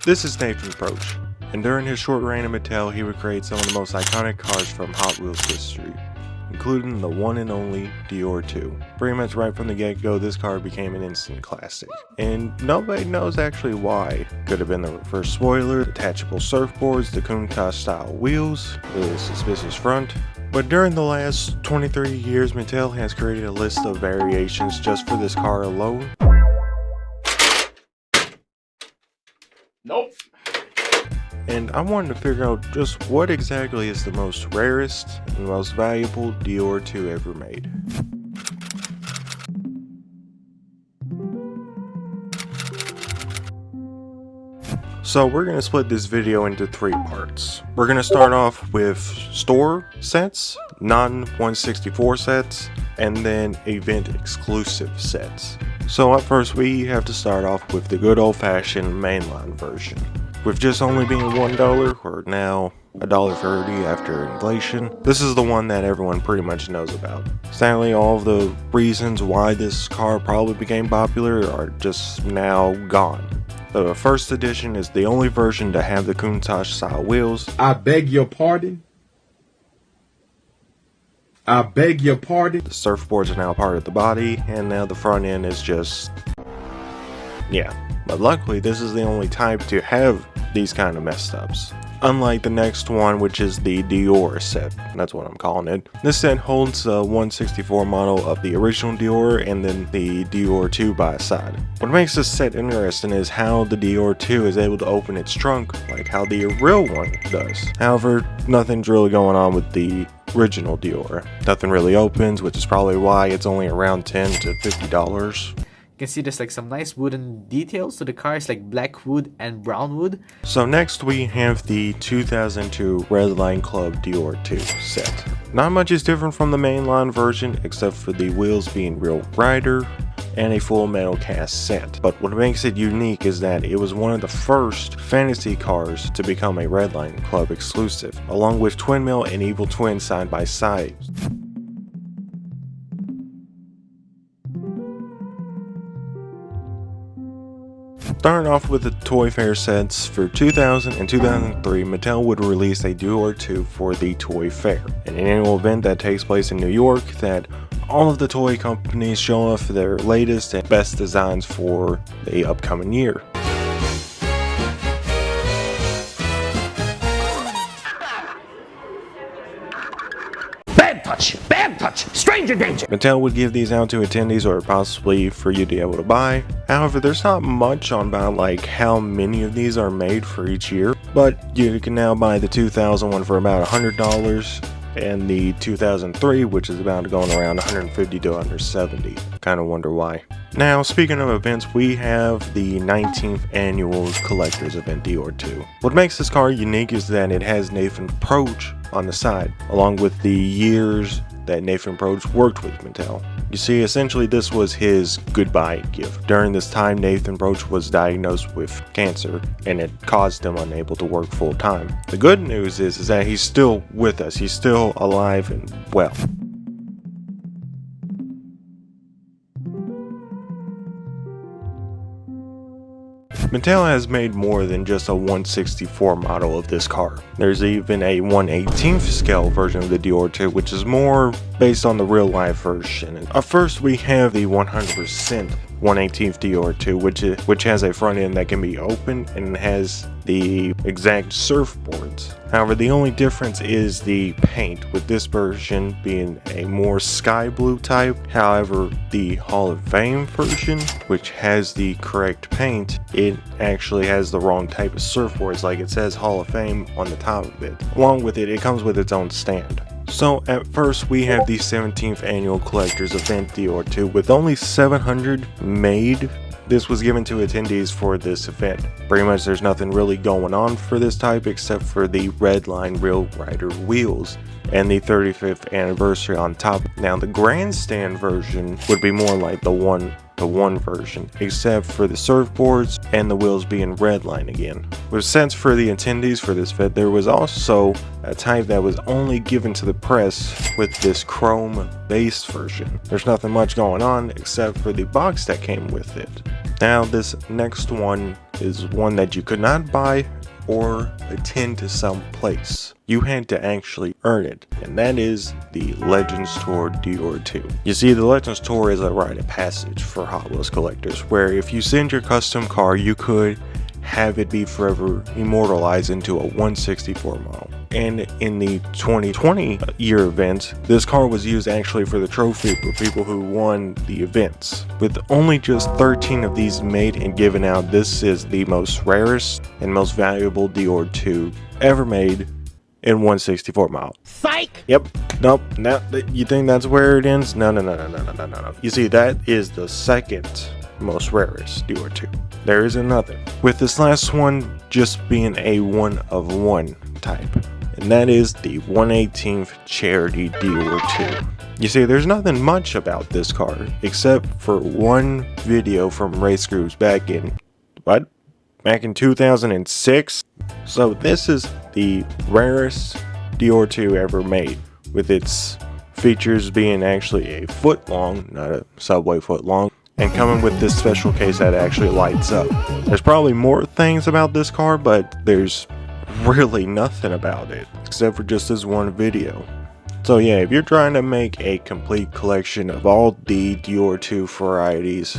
This is Nathan Proch, and during his short reign at Mattel, he would create some of the most iconic cars from Hot Wheels history, including the one and only Deora 2. Pretty much right from the get-go, this car became an instant classic, and nobody knows actually why. Could have been the reverse spoiler, detachable surfboards, the Countach style wheels, the suspicious front. But during the last 23 years, Mattel has created a list of variations just for this car alone. Nope. And I wanted to figure out just what exactly is the most rarest and most valuable Deora 2 ever made. So we're going to split this video into 3 parts. We're going to start off with store sets, non-164 sets, and then event exclusive sets. So up first we have to start off with the good old-fashioned mainline version. With just only being $1, or now $1.30 after inflation, this is the one that everyone pretty much knows about. Sadly, all of the reasons why this car probably became popular are just now gone. The first edition is the only version to have the Countach style wheels. I beg your pardon? I beg your pardon? The surfboards are now part of the body, and now the front end is just... yeah. But luckily, this is the only type to have these kind of messed ups. Unlike the next one, which is the Deora set, that's what I'm calling it. This set holds a 164 model of the original Deora and then the Deora 2 by its side. What makes this set interesting is how the Deora 2 is able to open its trunk like how the real one does. However, nothing's really going on with the original Deora. Nothing really opens, which is probably why it's only around $10 to $50. You can see there's like some nice wooden details to the cars, like black wood and brown wood. So next we have the 2002 Redline Club Deora 2 set. Not much is different from the mainline version except for the wheels being real rider and a full metal cast set. But what makes it unique is that it was one of the first fantasy cars to become a Redline Club exclusive, along with Twin Mill and Evil Twin side by side. Starting off with the Toy Fair sets, for 2000 and 2003, Mattel would release a Deora 2 for the Toy Fair, an annual event that takes place in New York that all of the toy companies show off their latest and best designs for the upcoming year. Bad touch, stranger danger. Mattel would give these out to attendees or possibly for you to be able to buy. However, there's not much on about like how many of these are made for each year, but you can now buy the 2000 one for about $100 and the 2003, which is about going around $150 to $170. Kind of wonder why. Now, speaking of events, we have the 19th annual collector's event Deora 2. What makes this car unique is that it has Nathan Proch on the side, along with the years that Nathan Proch worked with Mattel. You see, essentially this was his goodbye gift. During this time, Nathan Proch was diagnosed with cancer, and it caused him unable to work full time. The good news is that he's still with us. He's still alive and well. Mattel has made more than just a 1/64 model of this car. There's even a 1/18th scale version of the Deora 2, which is more based on the real life version. Up first we have the 100% 1/18th Deora 2, which has a front end that can be opened and has the exact surfboards. However, the only difference is the paint, with this version being a more sky blue type. However, the Hall of Fame version, which has the correct paint, it actually has the wrong type of surfboards, like it says Hall of Fame on the top of it. Along with it, it comes with its own stand. So at first we have the 17th annual collector's event Deora 2 with only 700 made. This was given to attendees for this event. Pretty much there's nothing really going on for this type except for the Redline Real Rider wheels and the 35th anniversary on top. Now the grandstand version would be more like the one the 1 version, except for the surfboards and the wheels being redline again. With sense for the attendees for this vet, there was also a type that was only given to the press with this chrome base version. There's nothing much going on except for the box that came with it. Now this next one is one that you could not buy or attend to some place. You had to actually earn it, and that is the Legends Tour Deora 2. You see, the Legends Tour is a rite of passage for Hot Wheels collectors, where if you send your custom car, you could have it be forever immortalized into a 164 model. And in the 2020 year events, this car was used actually for the trophy for people who won the events. With only just 13 of these made and given out, this is the most rarest and most valuable Deora 2 ever made in 164 model. Psych! Yep. Nope. Now, you think that's where it ends? No. You see, that is the second most rarest Deora 2. There is another. With this last one just being a 1 of 1 type. And that is the 1/18th Charity Deora 2. You see, there's nothing much about this car except for one video from Race Groups back in, back in 2006? So this is the rarest Deora 2 ever made, with its features being actually a foot long, not a subway foot long, and coming with this special case that actually lights up. There's probably more things about this car, but there's really nothing about it except for just this one video. So yeah, if you're trying to make a complete collection of all the Deora 2 varieties,